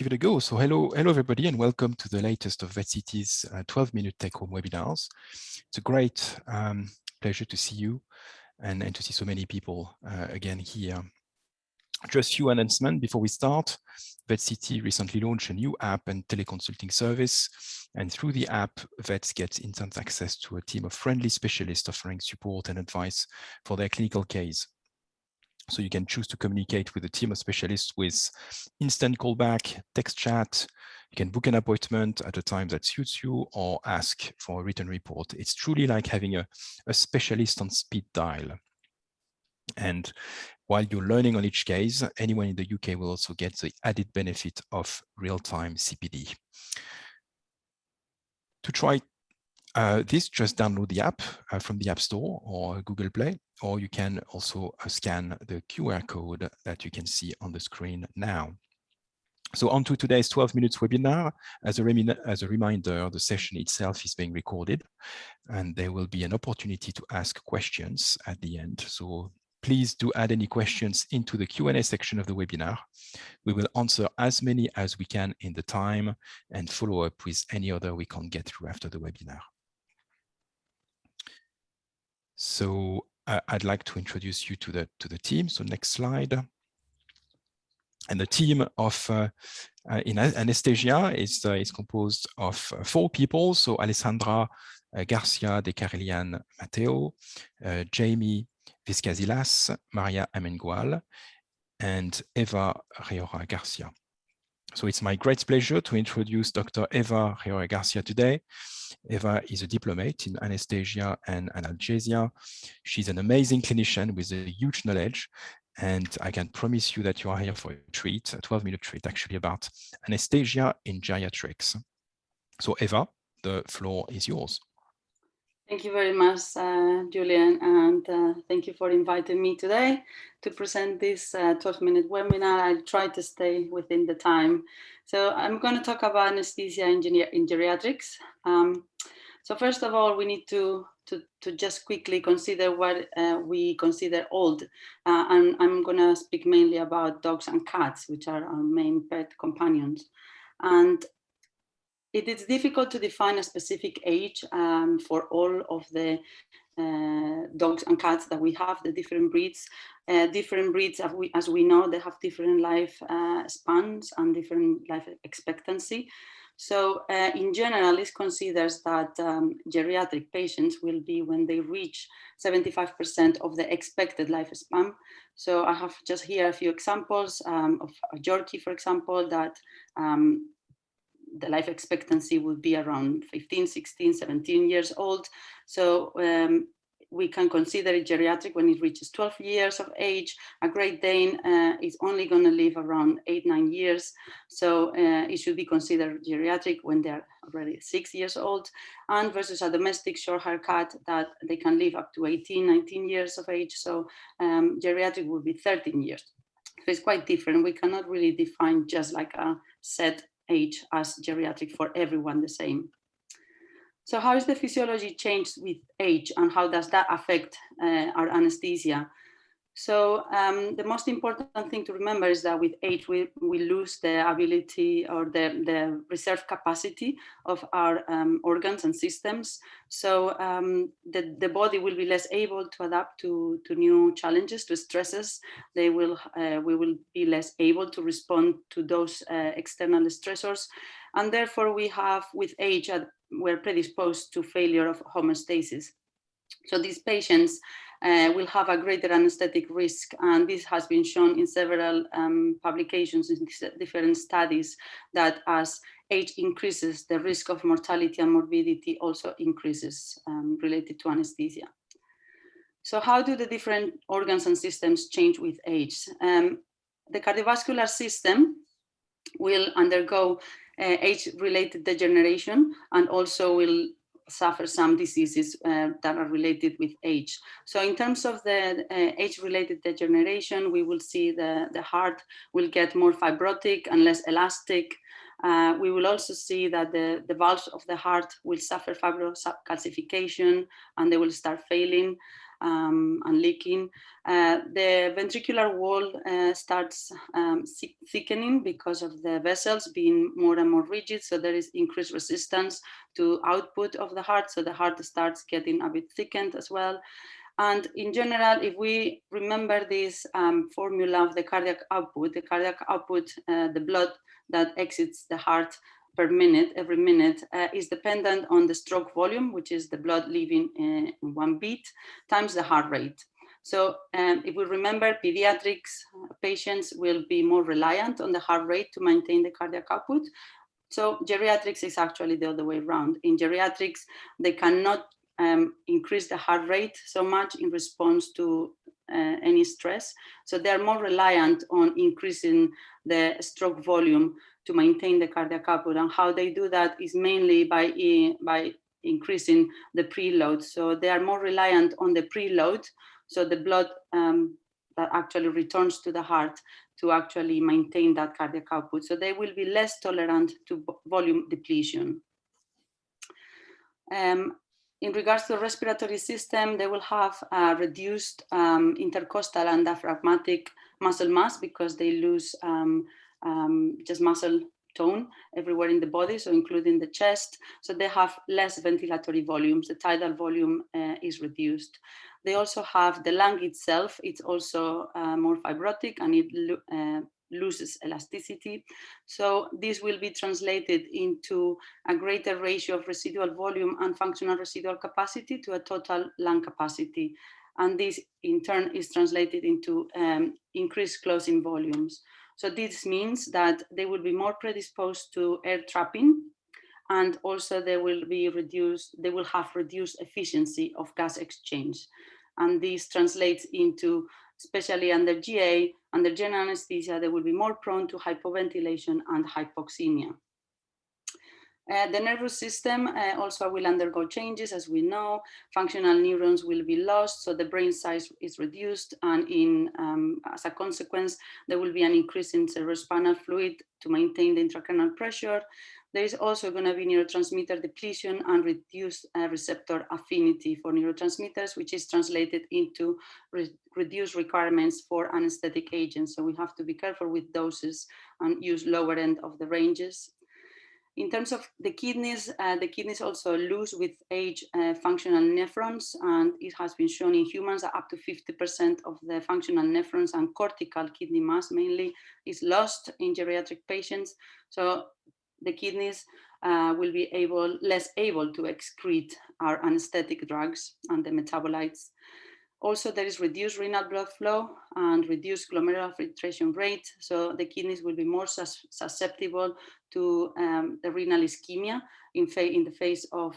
give it a go. So hello everybody, and welcome to the latest of VetCity's 12-minute take-home webinars. It's a great pleasure to see you and to see so many people again here. Just a few announcements before we start. VetCity recently launched a new app and teleconsulting service, and through the app, vets get instant access to a team of friendly specialists offering support and advice for their clinical case. So you can choose to communicate with a team of specialists with instant callback, text chat. You can book an appointment at a time that suits you or ask for a written report. It's truly like having a specialist on speed dial. And while you're learning on each case, anyone in the UK will also get the added benefit of real-time CPD. To try this, just download the app from the App Store or Google Play, or you can also scan the QR code that you can see on the screen now. So on to today's 12 minutes webinar. As a reminder, the session itself is being recorded, and there will be an opportunity to ask questions at the end. So please do add any questions into the Q&A section of the webinar. We will answer as many as we can in the time and follow up with any other we can't get through after the webinar. So I'd like to introduce you to the team. So next slide. And the team of in Anaesthesia is composed of 4 people. So Alessandra Garcia de Carilian Mateo, Jamie Vizcazilas, Maria Amengual, and Eva Rioja-Garcia. So it's my great pleasure to introduce Dr. Eva Rioja-Garcia today. Eva is a diplomate in anesthesia and analgesia. She's an amazing clinician with a huge knowledge, and I can promise you that you are here for a treat, a 12-minute treat actually, about anesthesia in geriatrics. So Eva, the floor is yours. Thank you very much, Julian, and thank you for inviting me today to present this 12-minute webinar. I'll try to stay within the time. So I'm going to talk about anesthesia in geriatrics. So first of all, we need to just quickly consider what we consider old. And I'm going to speak mainly about dogs and cats, which are our main pet companions. And it is difficult to define a specific age for all of the dogs and cats that we have, the different breeds. Different breeds, as we know, they have different life spans and different life expectancy. So in general, it considers that geriatric patients will be when they reach 75% of the expected lifespan. So I have just here a few examples of a Yorkie, for example, that the life expectancy would be around 15, 16, 17 years old. So we can consider it geriatric when it reaches 12 years of age. A Great Dane is only going to live around 8, 9 years. So it should be considered geriatric when they're already 6 years old. And versus a domestic short-hair cat that they can live up to 18, 19 years of age. So geriatric would be 13 years. So it's quite different. We cannot really define just like a set age as geriatric for everyone the same. So how is the physiology changed with age, and how does that affect our anesthesia? So the most important thing to remember is that with age, we lose the ability or the reserve capacity of our organs and systems. So the body will be less able to adapt to new challenges, to stresses. We will be less able to respond to those external stressors. And therefore we have, with age, we're predisposed to failure of homeostasis. So these patients will have a greater anesthetic risk, and this has been shown in several publications in different studies, that as age increases, the risk of mortality and morbidity also increases related to anesthesia. So how do the different organs and systems change with age? The cardiovascular system will undergo age-related degeneration, and also will suffer some diseases that are related with age. So in terms of the age-related degeneration, we will see the heart will get more fibrotic and less elastic. We will also see that the valves of the heart will suffer fibrocalcification, and they will start failing. and leaking. The ventricular wall starts thickening because of the vessels being more and more rigid. So there is increased resistance to output of the heart. So the heart starts getting a bit thickened as well. And in general, if we remember this formula of the cardiac output, the blood that exits the heart per minute, every minute, is dependent on the stroke volume, which is the blood leaving in one beat, times the heart rate. So if we remember, pediatrics patients will be more reliant on the heart rate to maintain the cardiac output. So geriatrics is actually the other way around. In geriatrics, they cannot increase the heart rate so much in response to any stress. So they are more reliant on increasing the stroke volume to maintain the cardiac output. And how they do that is mainly by increasing the preload. So they are more reliant on the preload. So the blood that actually returns to the heart to actually maintain that cardiac output. So they will be less tolerant to volume depletion. In regards to the respiratory system, they will have reduced intercostal and diaphragmatic muscle mass because they lose just muscle tone everywhere in the body, so including the chest. So they have less ventilatory volumes. The tidal volume is reduced. They also have the lung itself. It's also more fibrotic and it loses elasticity. So this will be translated into a greater ratio of residual volume and functional residual capacity to a total lung capacity. And this in turn is translated into increased closing volumes. So this means that they will be more predisposed to air trapping, and also they will have reduced efficiency of gas exchange. And this translates into, especially under GA, under general anesthesia, they will be more prone to hypoventilation and hypoxemia. The nervous system also will undergo changes, as we know. Functional neurons will be lost, so the brain size is reduced, and as a consequence, there will be an increase in cerebrospinal fluid to maintain the intracranial pressure. There is also going to be neurotransmitter depletion and reduced receptor affinity for neurotransmitters, which is translated into reduced requirements for anesthetic agents. So we have to be careful with doses and use lower end of the ranges. In terms of the kidneys also lose with age functional nephrons, and it has been shown in humans that up to 50% of the functional nephrons and cortical kidney mass mainly is lost in geriatric patients. So the kidneys will be less able to excrete our anesthetic drugs and the metabolites. Also, there is reduced renal blood flow and reduced glomerular filtration rate. So the kidneys will be more susceptible to the renal ischemia in the face of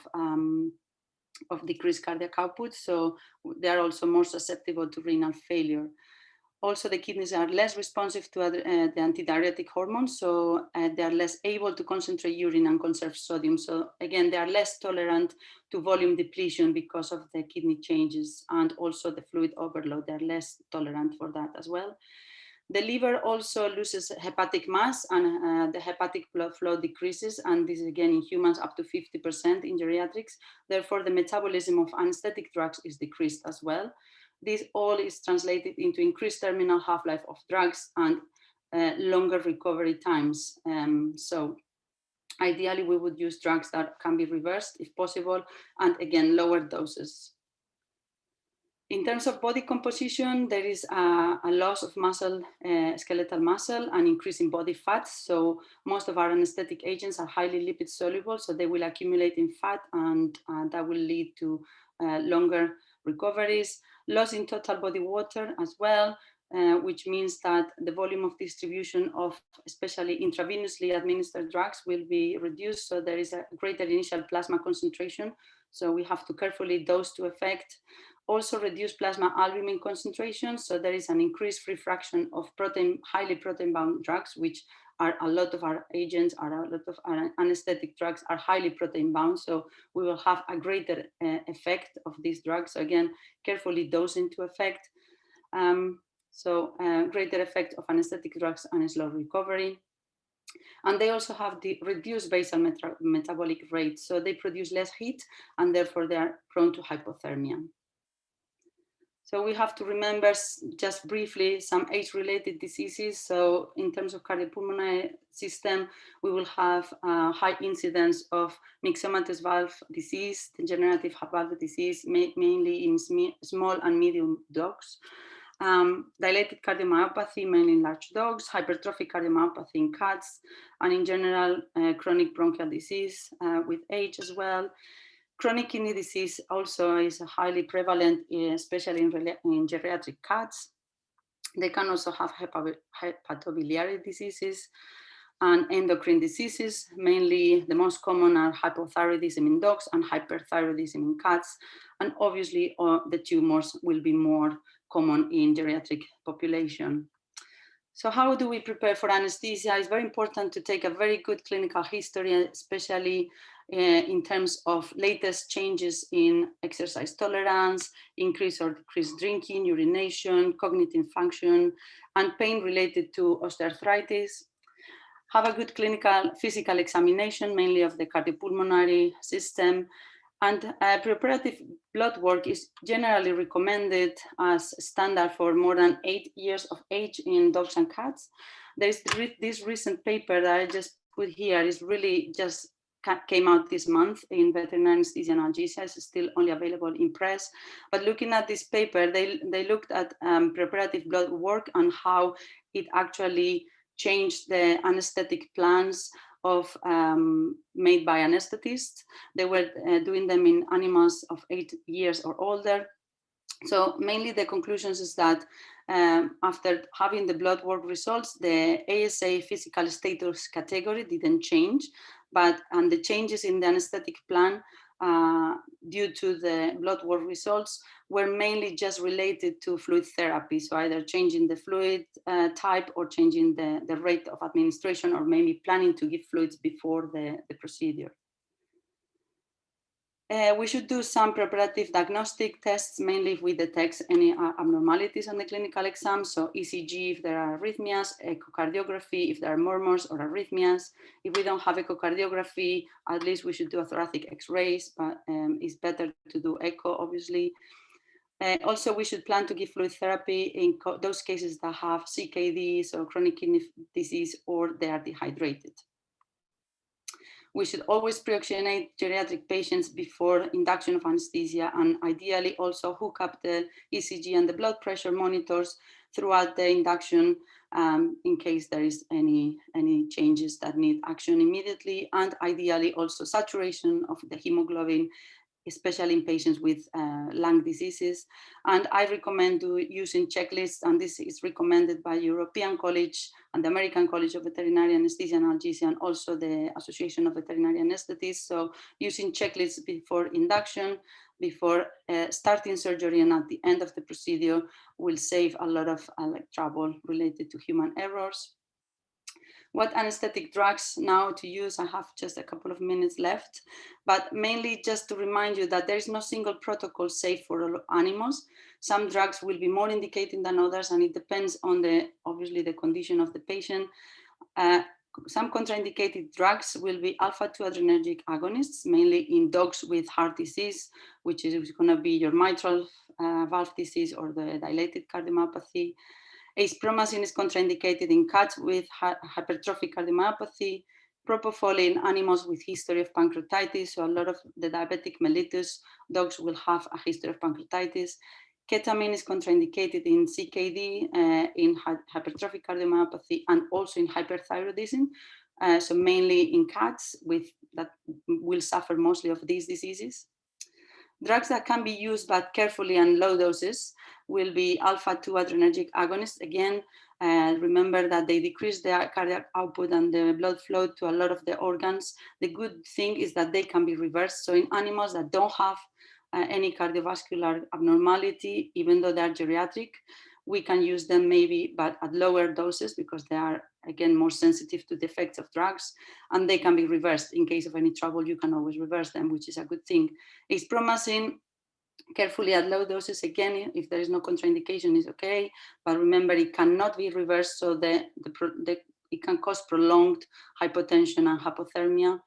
decreased cardiac output. So they are also more susceptible to renal failure. Also, the kidneys are less responsive to the antidiuretic hormones, so they are less able to concentrate urine and conserve sodium. So again, they are less tolerant to volume depletion because of the kidney changes, and also the fluid overload. They are less tolerant for that as well. The liver also loses hepatic mass, and the hepatic blood flow decreases, and this is again in humans up to 50% in geriatrics. Therefore, the metabolism of anesthetic drugs is decreased as well. This all is translated into increased terminal half-life of drugs and longer recovery times. So ideally, we would use drugs that can be reversed if possible, and again, lower doses. In terms of body composition, there is a loss of muscle, skeletal muscle, and increase in body fat. So most of our anesthetic agents are highly lipid soluble, so they will accumulate in fat, and that will lead to longer recoveries. Loss in total body water as well, which means that the volume of distribution of especially intravenously administered drugs will be reduced. So there is a greater initial plasma concentration. So we have to carefully dose to effect. Also reduce plasma albumin concentration. So there is an increased free fraction of highly protein-bound drugs, which are a lot of our agents, a lot of our anesthetic drugs are highly protein-bound. So we will have a greater effect of these drugs. So again, carefully dose into effect. Greater effect of anesthetic drugs and slow recovery. And they also have the reduced basal metabolic rate. So they produce less heat, and therefore they are prone to hypothermia. So we have to remember just briefly some age-related diseases. So in terms of cardiopulmonary system, we will have high incidence of myxomatous valve disease, degenerative valve disease, mainly in small and medium dogs. Dilated cardiomyopathy, mainly in large dogs, hypertrophic cardiomyopathy in cats, and in general, chronic bronchial disease with age as well. Chronic kidney disease also is highly prevalent, especially in geriatric cats. They can also have hepatobiliary diseases and endocrine diseases. Mainly the most common are hypothyroidism in dogs and hyperthyroidism in cats. And obviously the tumors will be more common in geriatric population. So how do we prepare for anesthesia? It's very important to take a very good clinical history, especially in terms of latest changes in exercise tolerance, increased or decreased drinking, urination, cognitive function, and pain related to osteoarthritis. Have a good clinical physical examination, mainly of the cardiopulmonary system. And preoperative blood work is generally recommended as standard for more than 8 years of age in dogs and cats. There's this recent paper that I just put here is really just came out this month in Veterinary Anesthesia and Analgesia. It's still only available in press. But looking at this paper, they looked at preoperative blood work and how it actually changed the anesthetic plans of made by anesthetists. They were doing them in animals of 8 years or older. So mainly the conclusions is that after having the blood work results, the ASA physical status category didn't change, and the changes in the anesthetic plan due to the blood work results were mainly just related to fluid therapy. So either changing the fluid type or changing the rate of administration, or maybe planning to give fluids before the procedure. We should do some preoperative diagnostic tests, mainly if we detect any abnormalities on the clinical exam. So ECG if there are arrhythmias, echocardiography if there are murmurs or arrhythmias. If we don't have echocardiography, at least we should do a thoracic X-rays, but it's better to do echo, obviously. Also, we should plan to give fluid therapy in those cases that have CKD, so chronic kidney disease, or they are dehydrated. We should always pre-oxygenate geriatric patients before induction of anesthesia, and ideally also hook up the ECG and the blood pressure monitors throughout the induction in case there is any changes that need action immediately, and ideally also saturation of the hemoglobin, especially in patients with lung diseases. And I recommend using checklists, and this is recommended by European College and the American College of Veterinary Anesthesia and Analgesia, and also the Association of Veterinary Anesthetists. So using checklists before induction, before starting surgery, and at the end of the procedure will save a lot of trouble related to human errors. What anesthetic drugs now to use? I have just a couple of minutes left, but mainly just to remind you that there is no single protocol safe for all animals. Some drugs will be more indicated than others, and it depends on obviously the condition of the patient. Some contraindicated drugs will be alpha-2 adrenergic agonists, mainly in dogs with heart disease, which is going to be your mitral valve disease or the dilated cardiomyopathy. Acepromazine is contraindicated in cats with hypertrophic cardiomyopathy. Propofol in animals with history of pancreatitis, so a lot of the diabetic mellitus dogs will have a history of pancreatitis. Ketamine is contraindicated in CKD, in hypertrophic cardiomyopathy, and also in hyperthyroidism. So mainly in cats that will suffer mostly of these diseases. Drugs that can be used but carefully and low doses will be alpha-2 adrenergic agonists. Again, remember that they decrease the cardiac output and the blood flow to a lot of the organs. The good thing is that they can be reversed. So in animals that don't have any cardiovascular abnormality, even though they're geriatric, we can use them maybe, but at lower doses, because they are, again, more sensitive to the effects of drugs, and they can be reversed. In case of any trouble, you can always reverse them, which is a good thing. Acepromazine, carefully at low doses, again, if there is no contraindication, is okay, but remember it cannot be reversed, so it can cause prolonged hypotension and hypothermia.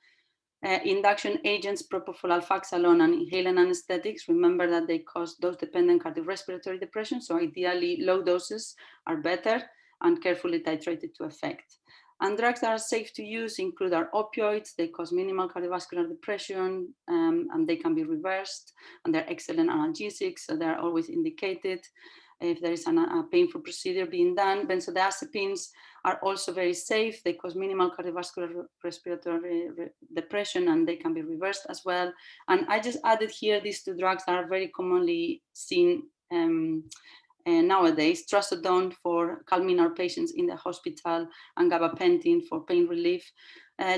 Induction agents, propofol, alfaxalone, and inhalant anesthetics, remember that they cause dose-dependent cardiorespiratory depression, so ideally low doses are better and carefully titrated to effect. And drugs that are safe to use include our opioids. They cause minimal cardiovascular depression, and they can be reversed, and they're excellent analgesics, so they're always indicated if there is a painful procedure being done. Benzodiazepines are also very safe. They cause minimal cardiovascular respiratory depression, and they can be reversed as well. And I just added here these two drugs that are very commonly seen nowadays: trazodone for calming our patients in the hospital, and gabapentin for pain relief.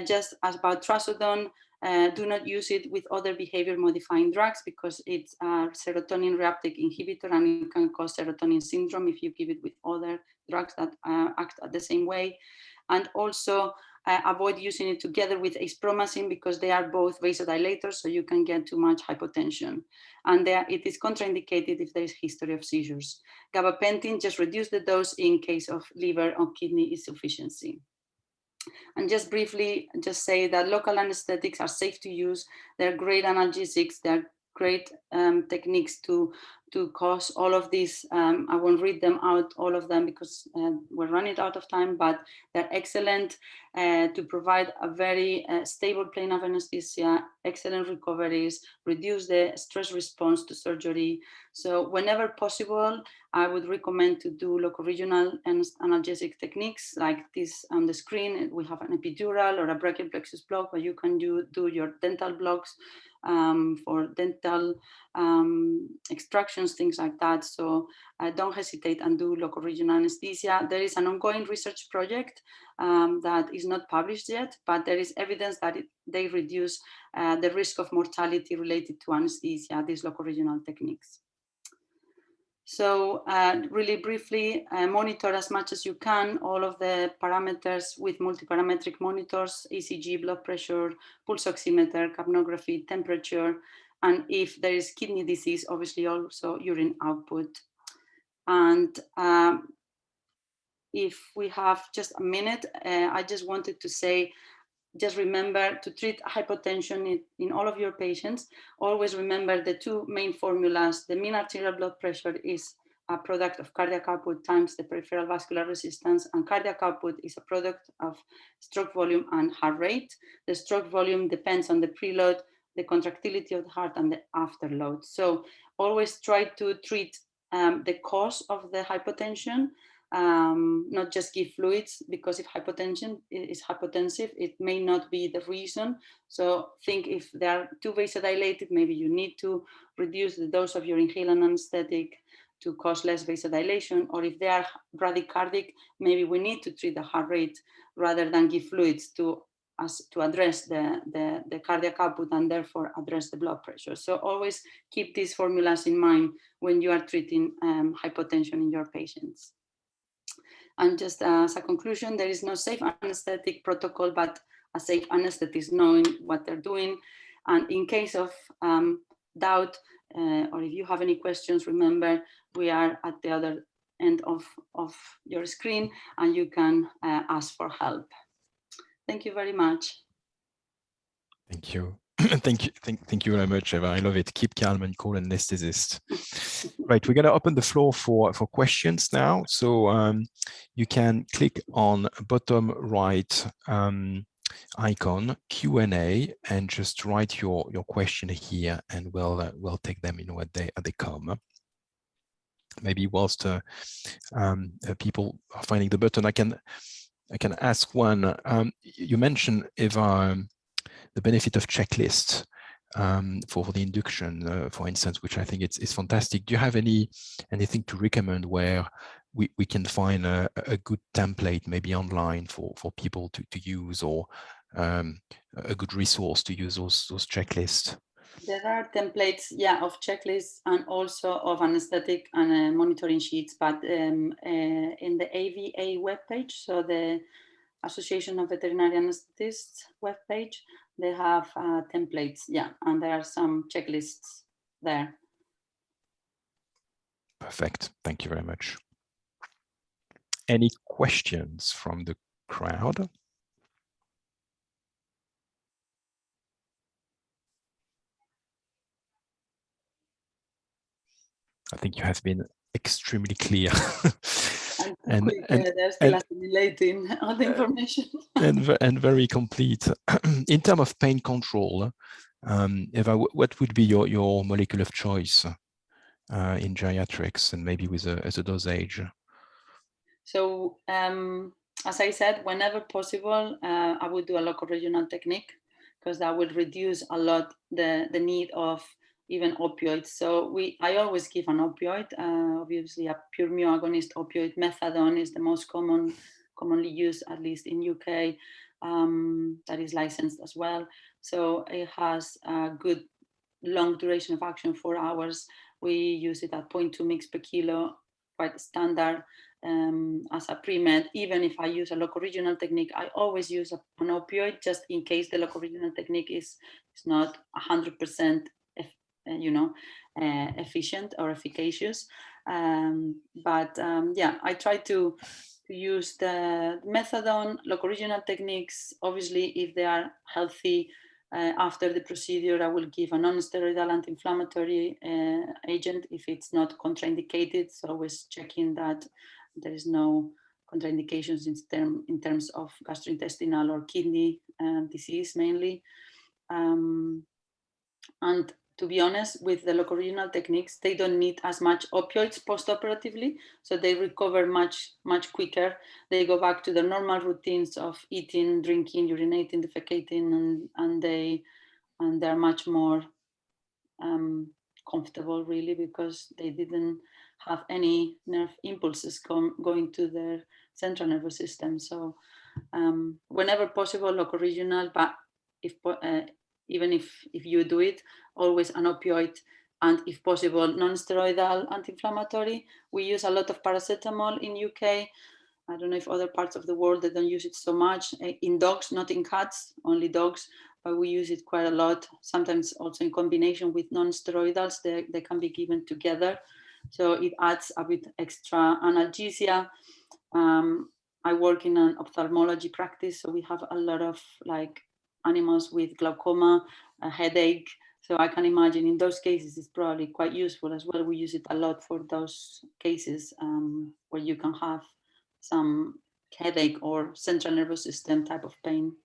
Just as about trazodone, do not use it with other behavior modifying drugs because it's a serotonin reuptake inhibitor, and it can cause serotonin syndrome if you give it with other drugs that act the same way. And also avoid using it together with aspromazine because they are both vasodilators, so you can get too much hypotension. And it is contraindicated if there is history of seizures. Gabapentin, just reduce the dose in case of liver or kidney insufficiency. And just briefly, just say that local anesthetics are safe to use. They're great analgesics. They're great techniques to cause all of these. I won't read them out, all of them, because we're running out of time, but they're excellent to provide a very stable plane of anesthesia, excellent recoveries, reduce the stress response to surgery. So whenever possible, I would recommend to do local regional analgesic techniques like this on the screen. We have an epidural or a brachial plexus block, where you can do your dental blocks for dental extractions, things like that. So don't hesitate and do local regional anesthesia. There is an ongoing research project that is not published yet, but there is evidence that they reduce the risk of mortality related to anesthesia, these local regional techniques. So really briefly, monitor as much as you can all of the parameters with multiparametric monitors: ECG, blood pressure, pulse oximeter, capnography, temperature, and if there is kidney disease, obviously also urine output. And if we have just a minute, I just wanted to say, just remember to treat hypotension in all of your patients. Always remember the two main formulas. The mean arterial blood pressure is a product of cardiac output times the peripheral vascular resistance, and cardiac output is a product of stroke volume and heart rate. The stroke volume depends on the preload, the contractility of the heart, and the afterload. So always try to treat the cause of the hypotension, not just give fluids, because if hypotension is hypotensive, it may not be the reason. So think if they are too vasodilated, maybe you need to reduce the dose of your inhalant anesthetic to cause less vasodilation, or if they are bradycardic, maybe we need to treat the heart rate rather than give fluids to address the cardiac output and therefore address the blood pressure. So always keep these formulas in mind when you are treating hypotension in your patients. And just as a conclusion, there is no safe anesthetic protocol, but a safe anesthetist knowing what they're doing. And in case of doubt, or if you have any questions, remember, we are at the other end of your screen, and you can ask for help. Thank you very much. Thank you. Thank you very much, Eva. I love it. Keep calm and cool, anesthetist. Right, we're going to open the floor for questions now. So you can click on bottom right icon Q&A and just write your question here, and we'll take them in what they come. Maybe whilst people are finding the button, I can ask one. You mentioned, Eva, the benefit of checklists for the induction, for instance, which I think it's fantastic. Do you have anything to recommend where we can find a good template, maybe online for people to use, or a good resource to use those checklists? There are templates, yeah, of checklists and also of anesthetic and monitoring sheets, but in the AVA webpage, so the Association of Veterinary Anesthetists webpage, they have templates, yeah, and there are some checklists there. Perfect. Thank you very much. Any questions from the crowd? I think you have been extremely clear. And too quick, they're still assimilating all the information. and very complete. In terms of pain control, Eva, what would be your molecule of choice in geriatrics, and maybe with as a dosage? So, as I said, whenever possible, I would do a local regional technique, because that will reduce a lot the need of even opioids. So I always give an opioid. Obviously, a pure mu agonist opioid, methadone, is the most commonly used, at least in UK. That is licensed as well. So it has a good long duration of action, 4 hours. We use it at 0.2 mg per kilo, quite standard. As a pre-med. Even if I use a local regional technique, I always use an opioid, just in case the local regional technique is not 100% efficient or efficacious. Yeah, I try to use the methadone, local regional techniques. Obviously, if they are healthy, after the procedure, I will give a non-steroidal anti-inflammatory agent if it's not contraindicated. So always checking that there is no contraindications in terms of gastrointestinal or kidney disease mainly. And to be honest, with the local regional techniques, they don't need as much opioids post-operatively, so they recover much quicker. They go back to their normal routines of eating, drinking, urinating, defecating, and they're much more comfortable, really, because they didn't have any nerve impulses going to their central nervous system. So whenever possible, local regional, but even if you do it, always an opioid, and if possible, non-steroidal anti-inflammatory. We use a lot of paracetamol in UK. I don't know if other parts of the world, they don't use it so much. In dogs, not in cats, only dogs, but we use it quite a lot. Sometimes also in combination with non-steroidals, they can be given together. So it adds a bit extra analgesia. I work in an ophthalmology practice, so we have a lot of animals with glaucoma, a headache. So I can imagine in those cases it's probably quite useful as well. We use it a lot for those cases where you can have some headache or central nervous system type of pain.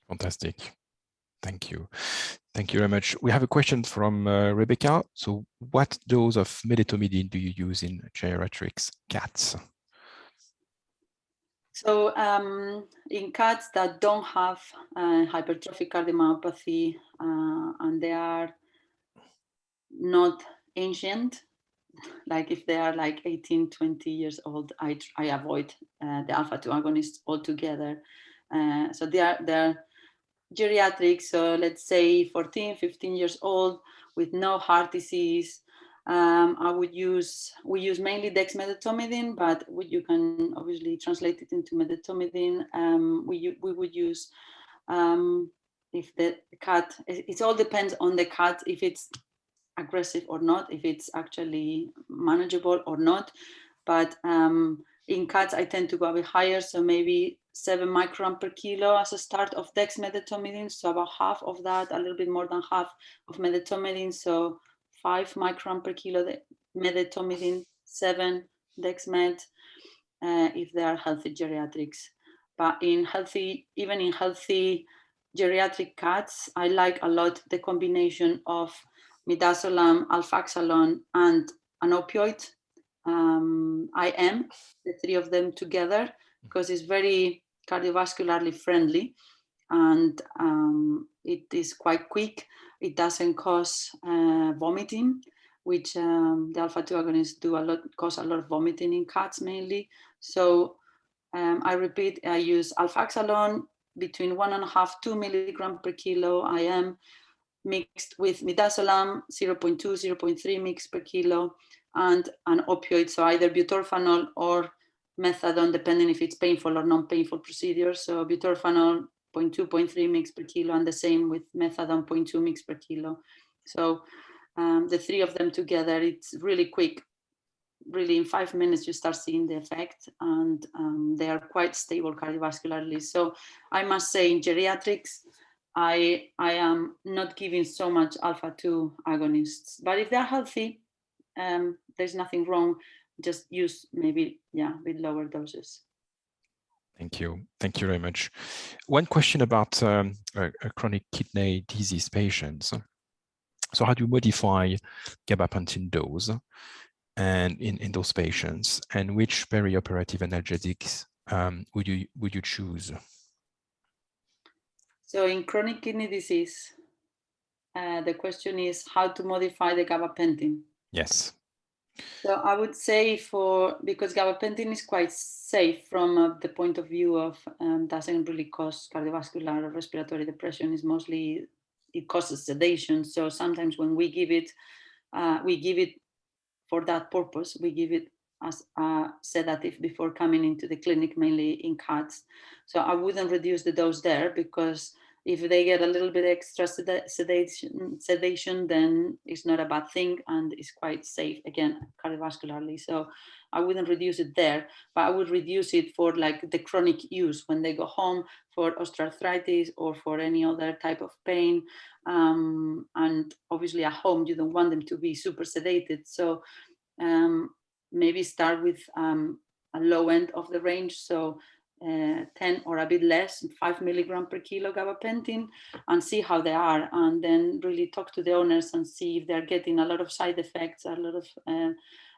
Fantastic. Thank you. Thank you very much. We have a question from Rebecca. So what dose of medetomidine do you use in geriatrics cats? So in cats that don't have hypertrophic cardiomyopathy and they are not ancient, like if they are like 18, 20 years old, I avoid the alpha-2 agonists altogether. So they're geriatrics, so let's say 14, 15 years old with no heart disease. We use mainly dexmedetomidine, but you can obviously translate it into medetomidine. We would use, if the cat, it all depends on the cat, if it's aggressive or not, if it's actually manageable or not. But in cats, I tend to go a bit higher, so maybe 7 micron per kilo as a start of dexmedetomidine, so about half of that, a little bit more than half of medetomidine, so 5 micron per kilo medetomidine, 7 dexmed, if they are healthy geriatrics. But even in healthy geriatric cats, I like a lot the combination of midazolam, alfaxalone, and an opioid, IM, the 3 of them together, because it's very cardiovascularly friendly, and it is quite quick. It doesn't cause vomiting, which the alpha-2 agonists cause a lot of vomiting in cats mainly. So I repeat, I use alfaxalone between 1.5 to 2 milligram per kilo IM, mixed with midazolam 0.2, 0.3 mg per kilo, and an opioid, so either butorphanol or methadone, depending if it's painful or non-painful procedure. So butorphanol 0.2, 0.3 mg per kilo, and the same with methadone 0.2 mg per kilo. So the 3 of them together, it's really quick. Really, in 5 minutes, you start seeing the effect, and they are quite stable cardiovascularly. So I must say, in geriatrics, I am not giving so much alpha-2 agonists, but if they're healthy, there's nothing wrong. Just use maybe, with lower doses. Thank you. Thank you very much. One question about chronic kidney disease patients. So how do you modify gabapentin dose and in those patients, and which perioperative analgesics would you choose? So in chronic kidney disease, the question is how to modify the gabapentin. Yes. So I would say because gabapentin is quite safe from the point of view of doesn't really cause cardiovascular or respiratory depression. Is mostly it causes sedation. So sometimes when we give it for that purpose. We give it as a sedative before coming into the clinic, mainly in cats. So I wouldn't reduce the dose there, because if they get a little bit extra sedation, then it's not a bad thing and it's quite safe, again, cardiovascularly. So I wouldn't reduce it there, but I would reduce it for like the chronic use when they go home for osteoarthritis or for any other type of pain. And obviously at home, you don't want them to be super sedated. So maybe start with a low end of the range. So 10 or a bit less, 5 milligram per kilo gabapentin, and see how they are. And then really talk to the owners and see if they're getting a lot of side effects, a lot of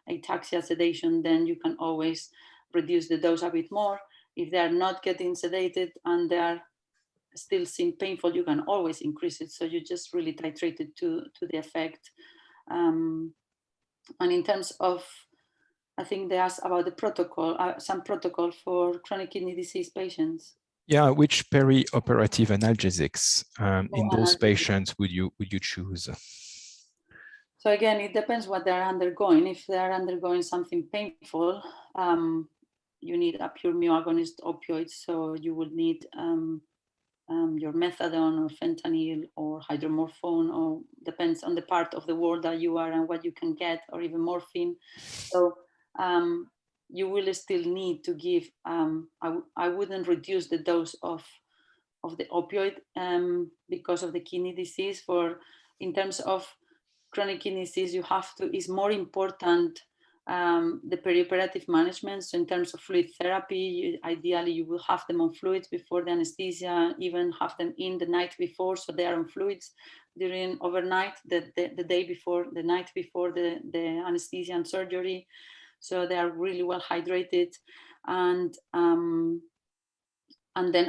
ataxia, sedation, then you can always reduce the dose a bit more. If they're not getting sedated and they're still seem painful, you can always increase it. So you just really titrate it to the effect. And in terms of, I think they asked about the protocol, some protocol for chronic kidney disease patients. Yeah, which perioperative analgesics in those Analgesics. patients would you choose? So again, it depends what they're undergoing. If they're undergoing something painful, you need a pure myoagonist opioid. So you would need your methadone or fentanyl or hydromorphone, or depends on the part of the world that you are and what you can get, or even morphine. So you will still need to give, I wouldn't reduce the dose of the opioid because of the kidney disease. In terms of chronic kidney disease, is more important the perioperative management. So in terms of fluid therapy, ideally you will have them on fluids before the anesthesia, even have them in the night before, so they are on fluids during overnight, the day before, the night before the anesthesia and surgery. So they are really well hydrated, and then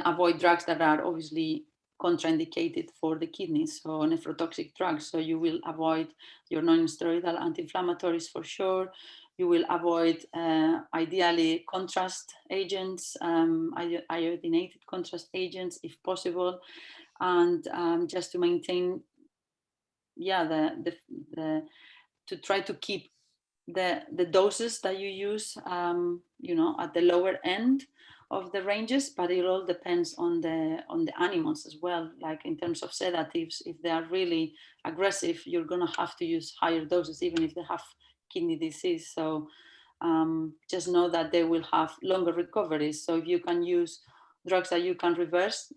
avoid drugs that are obviously contraindicated for the kidneys, so nephrotoxic drugs. So you will avoid your non-steroidal anti-inflammatories for sure. You will avoid ideally contrast agents, iodinated contrast agents if possible, and just to maintain, to try to keep the doses that you use, at the lower end of the ranges, but it all depends on the animals as well. Like in terms of sedatives, if they are really aggressive, you're gonna have to use higher doses, even if they have kidney disease. So just know that they will have longer recoveries. So if you can use drugs that you can reverse,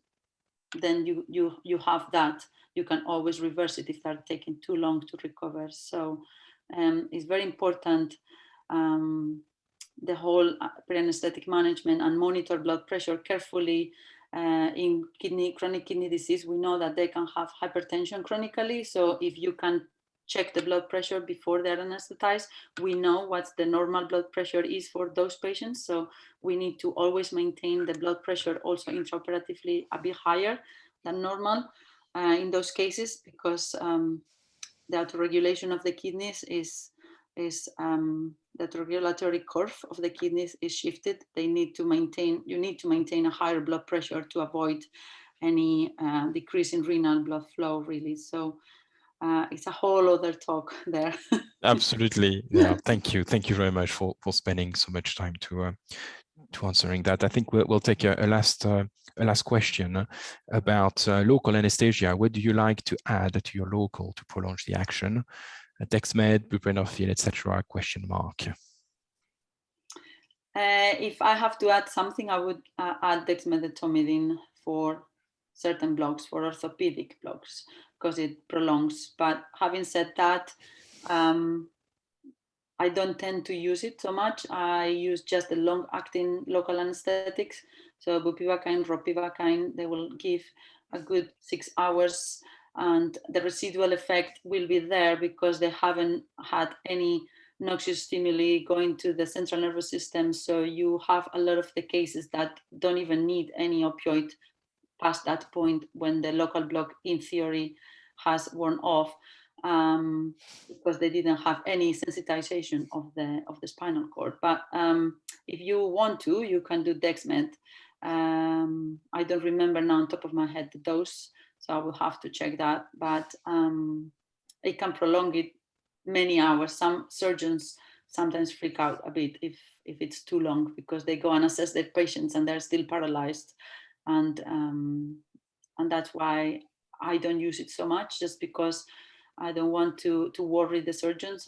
then you have that. You can always reverse it if they're taking too long to recover. So it's very important, the whole pre-anesthetic management, and monitor blood pressure carefully. In chronic kidney disease, we know that they can have hypertension chronically. So if you can check the blood pressure before they're anesthetized, we know what the normal blood pressure is for those patients. So we need to always maintain the blood pressure also intraoperatively a bit higher than normal in those cases, because the autoregulation of the kidneys is the regulatory curve of the kidneys is shifted. You need to maintain a higher blood pressure to avoid any decrease in renal blood flow, really. So it's a whole other talk there. Absolutely. Yeah. Thank you very much for spending so much time to answering that. I think we'll take a last question about local anesthesia. What do you like to add to your local to prolong the action? Dexmed, buprenorphine, etc. ? If I have to add something, I would add dexmedetomidine for certain blocks, for orthopedic blocks, because it prolongs. But having said that, I don't tend to use it so much. I use just the long-acting local anesthetics. So bupivacaine, ropivacaine, they will give a good 6 hours, and the residual effect will be there because they haven't had any noxious stimuli going to the central nervous system. So you have a lot of the cases that don't even need any opioid past that point when the local block, in theory, has worn off, because they didn't have any sensitization of the spinal cord. But if you want to, you can do Dexmed. I don't remember now on top of my head the dose, so I will have to check that. But it can prolong it many hours. Some surgeons sometimes freak out a bit if it's too long, because they go and assess their patients and they're still paralyzed, and that's why I don't use it so much, just because I don't want to worry the surgeons.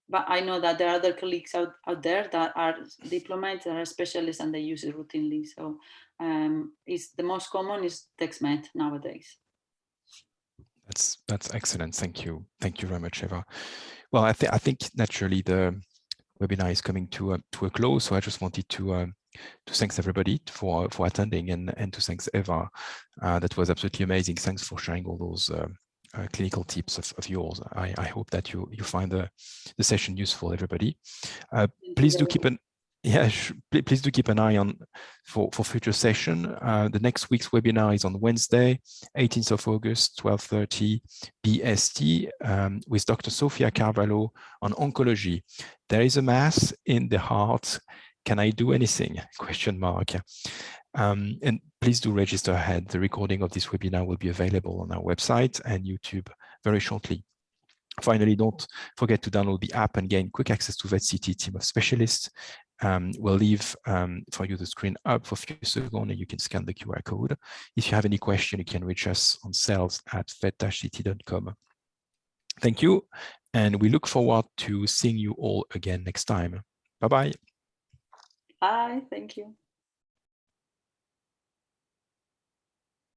But I know that there are other colleagues out there that are diplomats, that are specialists, and they use it routinely. So it's the most common is Dexmed nowadays. That's excellent. Thank you very much, Eva. Well, I think naturally the webinar is coming to a close, so I just wanted to thank everybody for attending, and to thank Eva. That was absolutely amazing. Thanks for sharing all those clinical tips of yours. I hope that you find the session useful, everybody. Please do keep please do keep an eye on for future session. The next week's webinar is on Wednesday, 18th of August, 12:30 BST, with Dr. Sofia Carvalho on oncology. There is a mass in the heart. Can I do anything? Question mark. And please do register ahead. The recording of this webinar will be available on our website and YouTube very shortly. Finally, don't forget to download the app and gain quick access to VetCity team of specialists. We'll leave for you the screen up for a few seconds, and you can scan the QR code. If you have any question, you can reach us on sales@vet-city.com. Thank you, and we look forward to seeing you all again next time. Bye-bye. Bye, thank you.